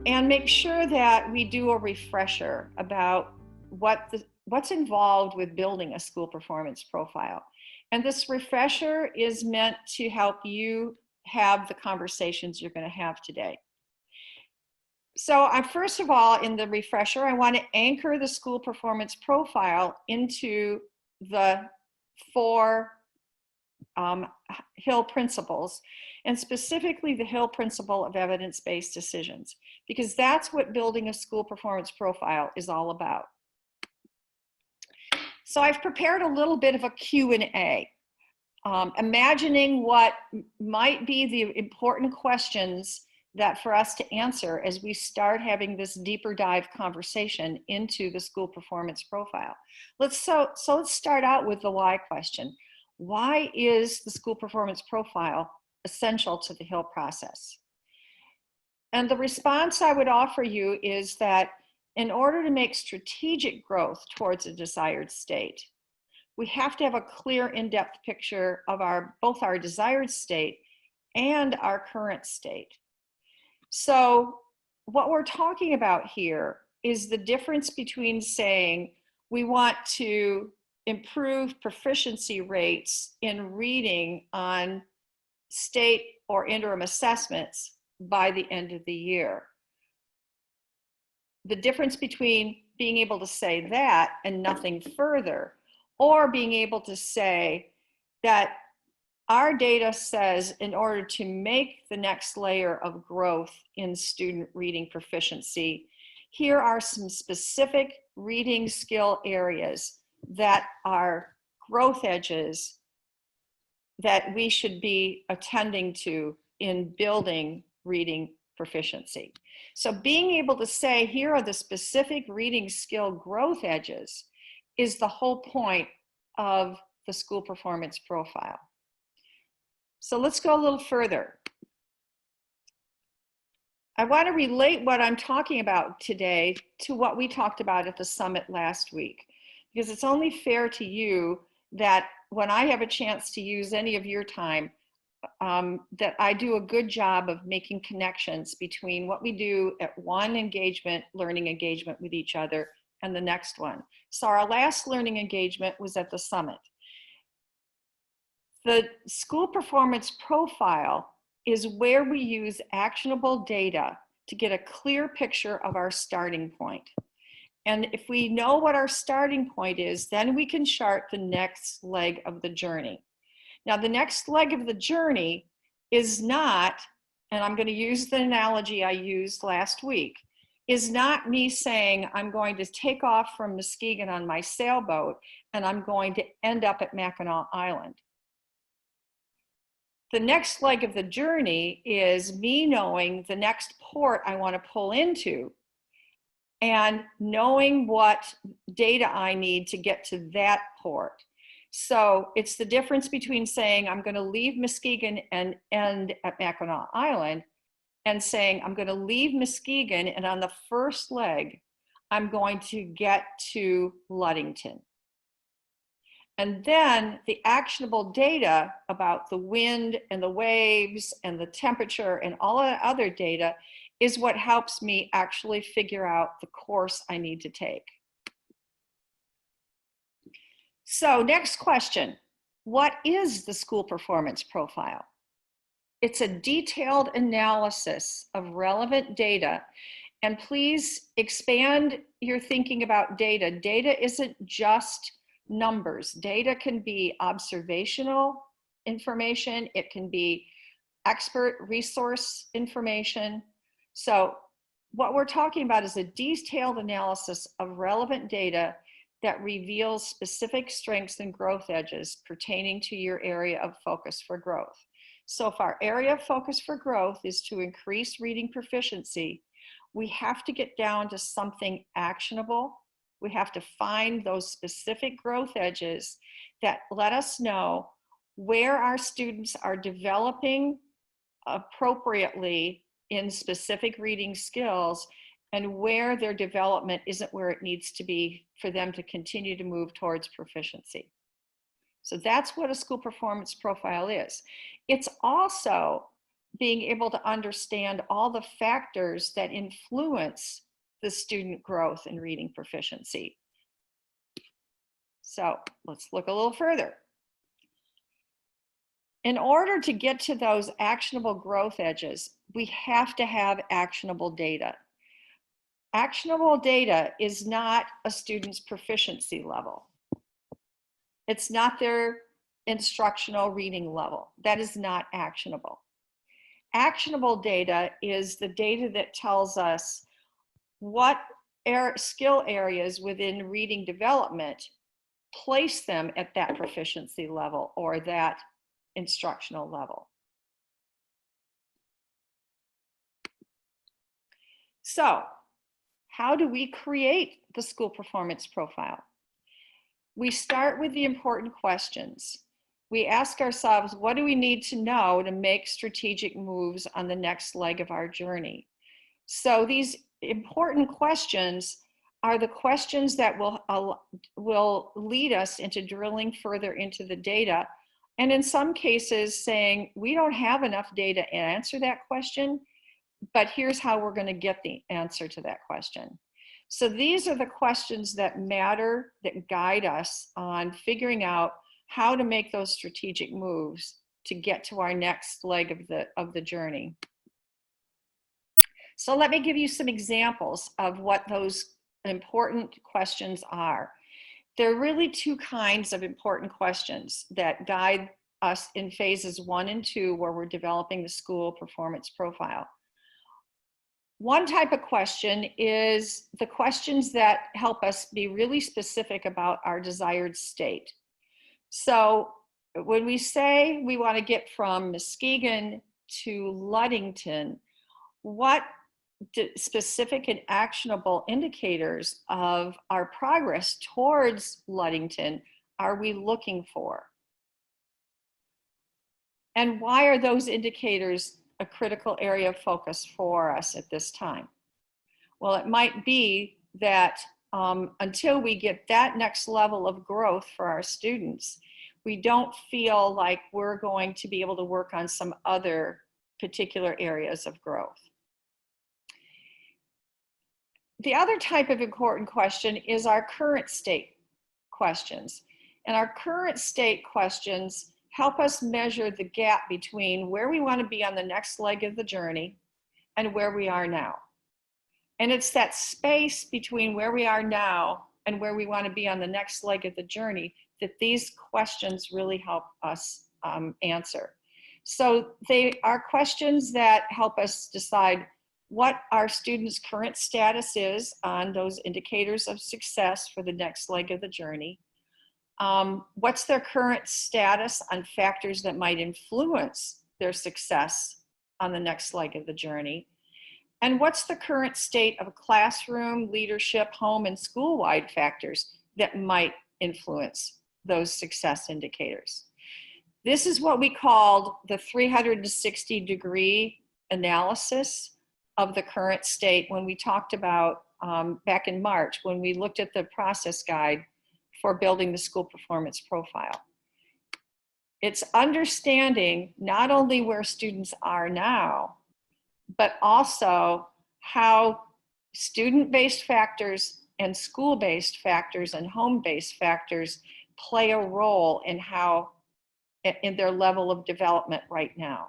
and make sure that we do a refresher about what's involved with building a school performance profile. And this refresher is meant to help you have the conversations you're going to have today. So first of all, in the refresher, I want to anchor the school performance profile into the 4 Hill principles, and specifically the Hill principle of evidence-based decisions, because that's what building a school performance profile is all about. So I've prepared a little bit of a Q&A, imagining what might be the important questions that for us to answer as we start having this deeper dive conversation into the school performance profile. Let's start out with the why question. Why is the school performance profile essential to the Hill process? And the response I would offer you is that in order to make strategic growth towards a desired state, we have to have a clear, in-depth picture of both our desired state and our current state. So what we're talking about here is the difference between saying we want to improve proficiency rates in reading on state or interim assessments by the end of the year. The difference between being able to say that and nothing further, or being able to say that our data says in order to make the next layer of growth in student reading proficiency, here are some specific reading skill areas that are growth edges that we should be attending to in building reading proficiency. So being able to say, here are the specific reading skill growth edges is the whole point of the school performance profile. So let's go a little further. I want to relate what I'm talking about today to what we talked about at the summit last week, because it's only fair to you that when I have a chance to use any of your time, that I do a good job of making connections between what we do at one engagement, learning engagement with each other, and the next one. So our last learning engagement was at the summit. The school performance profile is where we use actionable data to get a clear picture of our starting point. And if we know what our starting point is, then we can chart the next leg of the journey. Now, the next leg of the journey is not, and I'm going to use the analogy I used last week, is not me saying I'm going to take off from Muskegon on my sailboat and I'm going to end up at Mackinac Island. The next leg of the journey is me knowing the next port I want to pull into and knowing what data I need to get to that port. So it's the difference between saying I'm going to leave Muskegon and end at Mackinac Island and saying I'm going to leave Muskegon and on the first leg I'm going to get to Ludington. And then the actionable data about the wind and the waves and the temperature and all of the other data is what helps me actually figure out the course I need to take. So next question, what is the school performance profile? It's a detailed analysis of relevant data, and please expand your thinking about data. Data isn't just numbers. Data can be observational information. It can be expert resource information. So what we're talking about is a detailed analysis of relevant data that reveals specific strengths and growth edges pertaining to your area of focus for growth. So if our area of focus for growth is to increase reading proficiency, we have to get down to something actionable. We have to find those specific growth edges that let us know where our students are developing appropriately in specific reading skills and where their development isn't where it needs to be for them to continue to move towards proficiency. So that's what a school performance profile is. It's also being able to understand all the factors that influence the student growth and reading proficiency. So let's look a little further. In order to get to those actionable growth edges, we have to have actionable data. Actionable data is not a student's proficiency level. It's not their instructional reading level. That is not actionable. Actionable data is the data that tells us what skill areas within reading development place them at that proficiency level or that instructional level. So, how do we create the school performance profile? We start with the important questions. We ask ourselves, what do we need to know to make strategic moves on the next leg of our journey? So these important questions are the questions that will lead us into drilling further into the data. And in some cases saying, we don't have enough data to answer that question, but here's how we're going to get the answer to that question. So these are the questions that matter, that guide us on figuring out how to make those strategic moves to get to our next leg of the journey. So let me give you some examples of what those important questions are. There are really two kinds of important questions that guide us in phases 1 and 2 where we're developing the school performance profile. One type of question is the questions that help us be really specific about our desired state. So when we say we want to get from Muskegon to Ludington, what specific and actionable indicators of our progress towards Ludington are we looking for? And why are those indicators a critical area of focus for us at this time? Well, it might be that until we get that next level of growth for our students, we don't feel like we're going to be able to work on some other particular areas of growth. The other type of important question is our current state questions. And our current state questions help us measure the gap between where we want to be on the next leg of the journey and where we are now. And it's that space between where we are now and where we want to be on the next leg of the journey that these questions really help us answer. So they are questions that help us decide what our students' current status is on those indicators of success for the next leg of the journey. What's their current status on factors that might influence their success on the next leg of the journey? And what's the current state of classroom, leadership, home, and school-wide factors that might influence those success indicators? This is what we called the 360-degree analysis of the current state when we talked about back in March, when we looked at the process guide for building the school performance profile. It's understanding not only where students are now, but also how student-based factors and school-based factors and home-based factors play a role in in their level of development right now.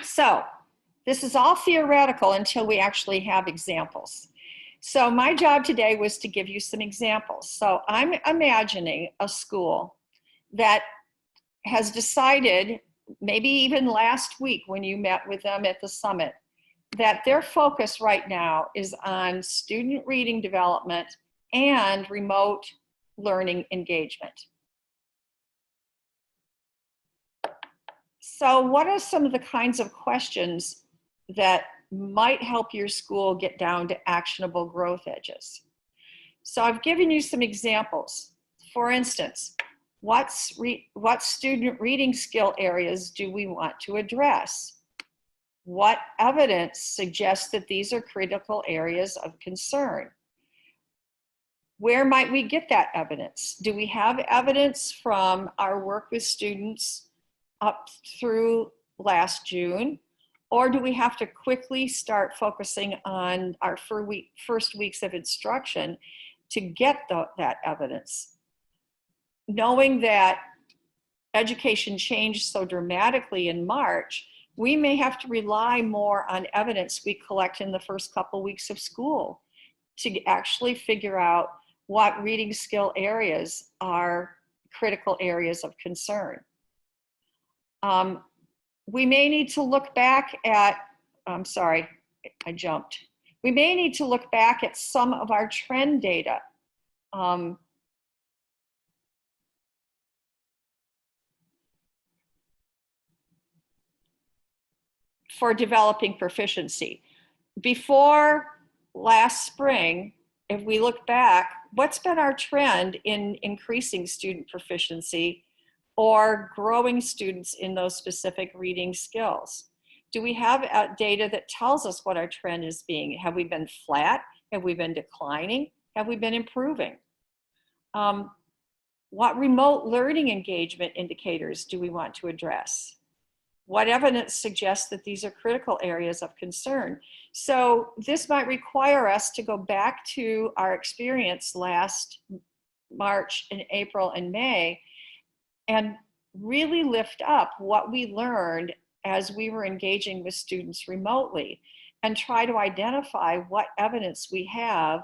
So this is all theoretical until we actually have examples. So my job today was to give you some examples. So I'm imagining a school that has decided, maybe even last week when you met with them at the summit, that their focus right now is on student reading development and remote learning engagement. So what are some of the kinds of questions that might help your school get down to actionable growth edges? So I've given you some examples. For instance, what student reading skill areas do we want to address? What evidence suggests that these are critical areas of concern? Where might we get that evidence? Do we have evidence from our work with students up through last June? Or do we have to quickly start focusing on our first weeks of instruction to get that evidence? Knowing that education changed so dramatically in March, we may have to rely more on evidence we collect in the first couple weeks of school to actually figure out what reading skill areas are critical areas of concern. We may need to look back at, I'm sorry, I jumped. We may need to look back at some of our trend data. For developing proficiency. Before last spring, if we look back, what's been our trend in increasing student proficiency or growing students in those specific reading skills? Do we have data that tells us what our trend is being? Have we been flat? Have we been declining? Have we been improving? What remote learning engagement indicators do we want to address? What evidence suggests that these are critical areas of concern? So this might require us to go back to our experience last March and April and May and really lift up what we learned as we were engaging with students remotely and try to identify what evidence we have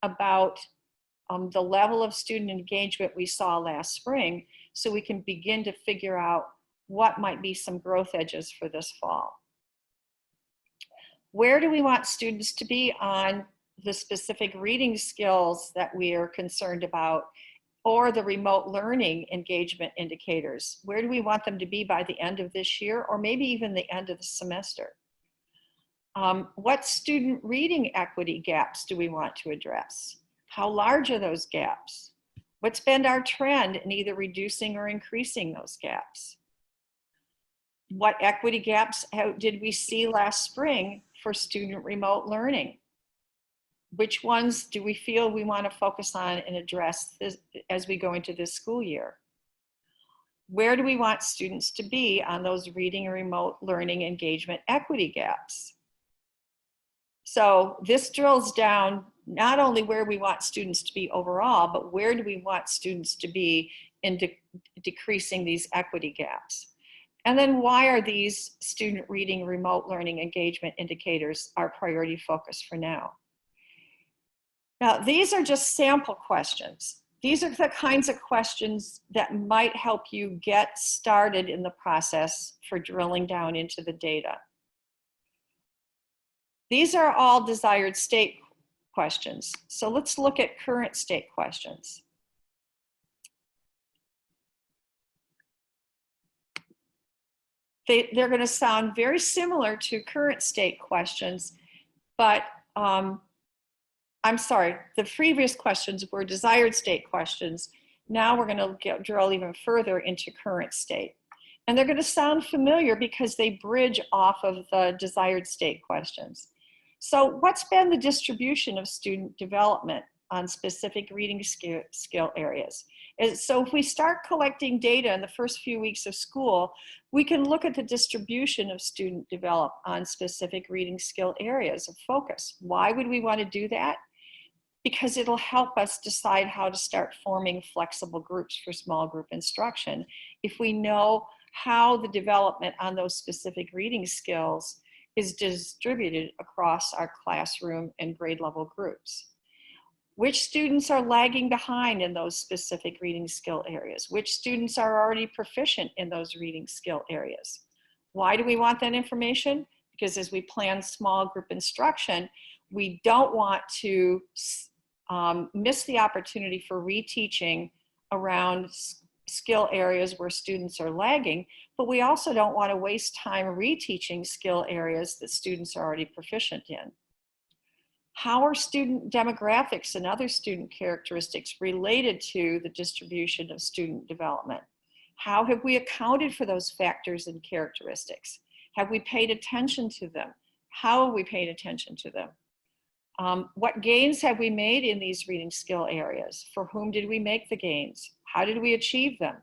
about the level of student engagement we saw last spring so we can begin to figure out what might be some growth edges for this fall. Where do we want students to be on the specific reading skills that we are concerned about or the remote learning engagement indicators? Where do we want them to be by the end of this year or maybe even the end of the semester? What student reading equity gaps do we want to address? How large are those gaps? What's been our trend in either reducing or increasing those gaps? What equity gaps did we see last spring for student remote learning? Which ones do we feel we want to focus on and address this, as we go into this school year? Where do we want students to be on those reading and remote learning engagement equity gaps? So this drills down not only where we want students to be overall, but where do we want students to be in decreasing these equity gaps? And then why are these student reading remote learning engagement indicators our priority focus for now? Now, these are just sample questions. These are the kinds of questions that might help you get started in the process for drilling down into the data. These are all desired state questions. So let's look at current state questions. They're going to sound very similar to current state questions, but I'm sorry, the previous questions were desired state questions. Now we're going to drill even further into current state. And they're going to sound familiar because they bridge off of the desired state questions. So what's been the distribution of student development on specific reading skill areas? So if we start collecting data in the first few weeks of school, we can look at the distribution of student development on specific reading skill areas of focus. Why would we want to do that? Because it'll help us decide how to start forming flexible groups for small group instruction if we know how the development on those specific reading skills is distributed across our classroom and grade level groups. Which students are lagging behind in those specific reading skill areas? Which students are already proficient in those reading skill areas? Why do we want that information? Because as we plan small group instruction, we don't want to miss the opportunity for reteaching around skill areas where students are lagging, but we also don't want to waste time reteaching skill areas that students are already proficient in. How are student demographics and other student characteristics related to the distribution of student development? How have we accounted for those factors and characteristics? Have we paid attention to them? How have we paid attention to them? What gains have we made in these reading skill areas? For whom did we make the gains? How did we achieve them?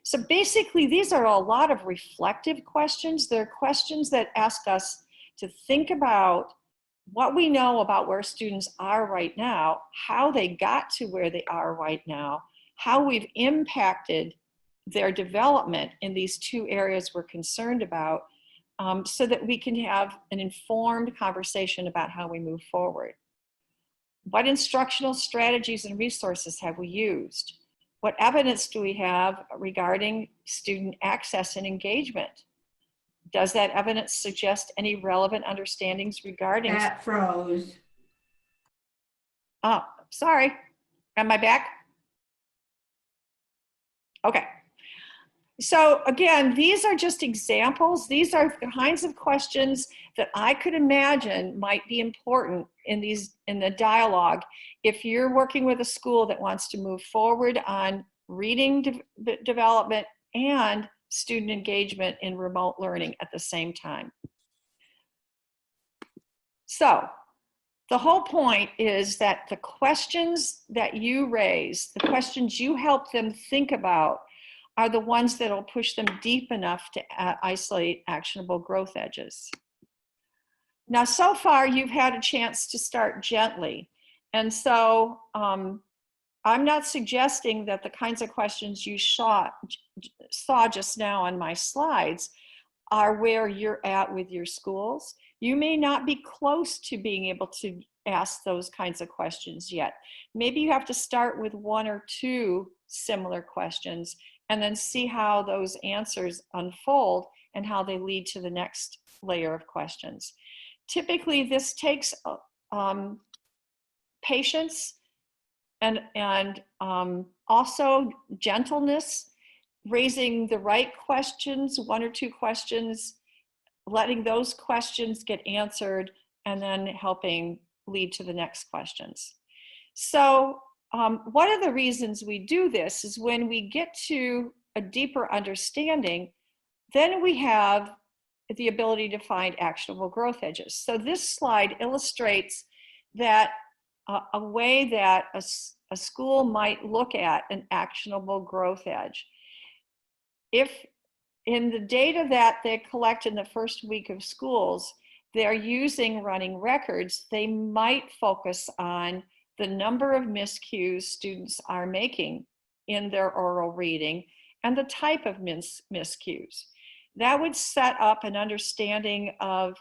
So basically, these are a lot of reflective questions. They're questions that ask us to think about what we know about where students are right now, how they got to where they are right now, how we've impacted their development in these two areas we're concerned about, so that we can have an informed conversation about how we move forward. What instructional strategies and resources have we used? What evidence do we have regarding student access and engagement? Does that evidence suggest any relevant understandings regarding— That froze. Oh, sorry. Am I back? Okay. So again, these are just examples. These are the kinds of questions that I could imagine might be important in the dialogue if you're working with a school that wants to move forward on reading development and student engagement in remote learning at the same time. So the whole point is that the questions that you raise, the questions you help them think about, are the ones that will push them deep enough to isolate actionable growth edges. Now, so far, you've had a chance to start gently. And so I'm not suggesting that the kinds of questions you saw just now on my slides are where you're at with your schools. You may not be close to being able to ask those kinds of questions yet. Maybe you have to start with one or two similar questions and then see how those answers unfold and how they lead to the next layer of questions. Typically, this takes patience and also gentleness, raising the right questions, one or two questions, letting those questions get answered, and then helping lead to the next questions. So one of the reasons we do this is when we get to a deeper understanding, then we have the ability to find actionable growth edges. So this slide illustrates that a way that a school might look at an actionable growth edge. If in the data that they collect in the first week of schools, they're using running records, they might focus on the number of miscues students are making in their oral reading and the type of miscues. That would set up an understanding of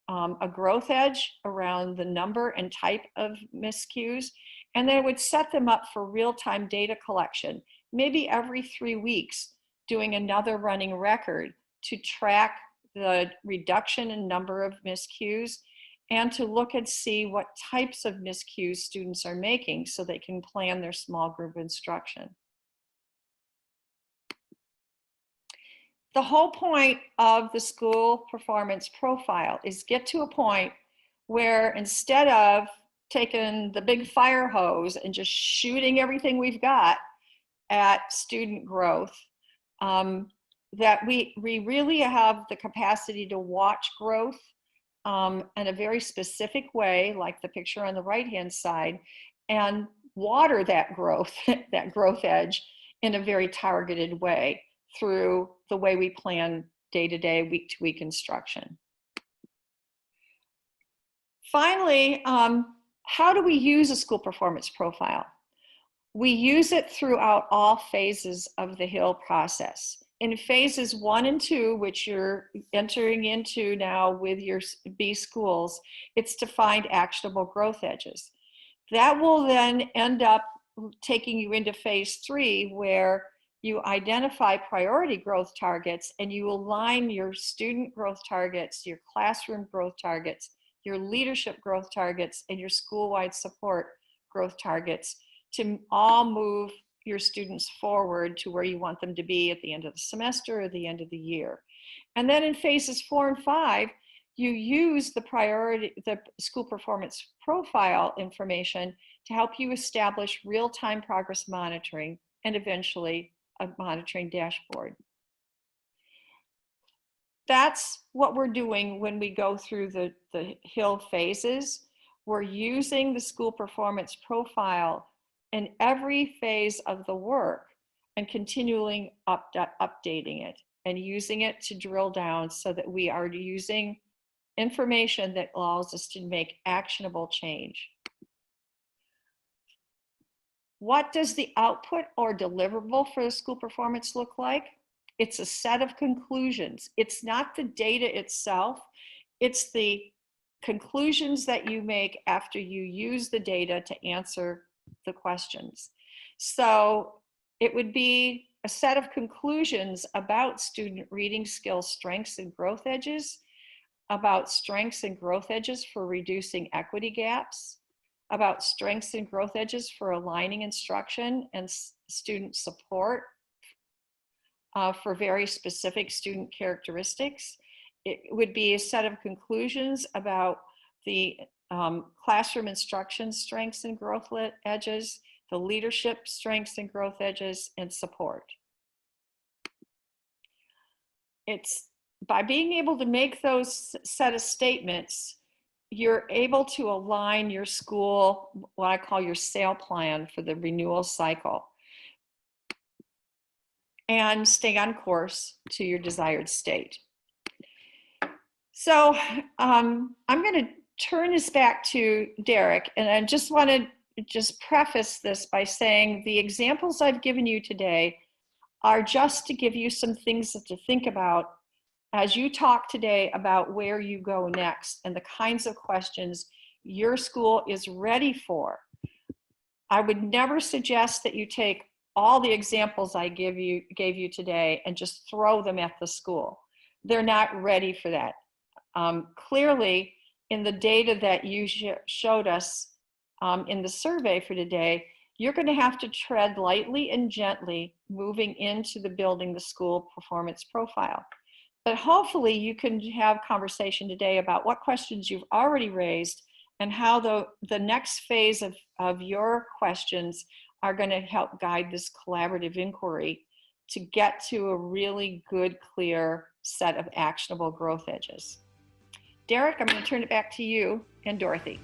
a growth edge around the number and type of miscues, and then it would set them up for real-time data collection, maybe every 3 weeks, doing another running record to track the reduction in number of miscues and to look and see what types of miscues students are making so they can plan their small group instruction. The whole point of the school performance profile is get to a point where instead of taking the big fire hose and just shooting everything we've got at student growth, that we really have the capacity to watch growth in a very specific way, like the picture on the right-hand side, and water that growth, that growth edge in a very targeted way through the way we plan day-to-day, week-to-week instruction. Finally, how do we use a school performance profile? We use it throughout all phases of the HIL process. In phases 1 and 2, which you're entering into now with your B schools, it's to find actionable growth edges. That will then end up taking you into phase 3, where you identify priority growth targets and you align your student growth targets, your classroom growth targets, your leadership growth targets, and your school-wide support growth targets to all move your students forward to where you want them to be at the end of the semester or the end of the year. And then in phases 4 and 5, you use the school performance profile information to help you establish real-time progress monitoring and eventually a monitoring dashboard. That's what we're doing when we go through the HIL phases. We're using the school performance profile in every phase of the work and continually updating it and using it to drill down so that we are using information that allows us to make actionable change. What does the output or deliverable for the school performance look like? It's a set of conclusions. It's not the data itself. It's the conclusions that you make after you use the data to answer the questions. So it would be a set of conclusions about student reading skills, strengths, and growth edges, about strengths and growth edges for reducing equity gaps, about strengths and growth edges for aligning instruction and student support for very specific student characteristics. It would be a set of conclusions about the classroom instruction strengths and growth edges, the leadership strengths and growth edges, and support. It's by being able to make those set of statements, you're able to align your school, what I call your sale plan for the renewal cycle, and stay on course to your desired state. So I'm going to turn this back to Derek, and I just want to preface this by saying the examples I've given you today are just to give you some things to think about as you talk today about where you go next and the kinds of questions your school is ready for. I would never suggest that you take all the examples I gave you today and just throw them at the school. They're not ready for that. Clearly, in the data that you showed us in the survey for today, you're going to have to tread lightly and gently moving into building the school performance profile. But hopefully you can have conversation today about what questions you've already raised and how the next phase of your questions are going to help guide this collaborative inquiry to get to a really good, clear set of actionable growth edges. Derek, I'm going to turn it back to you and Dorothy.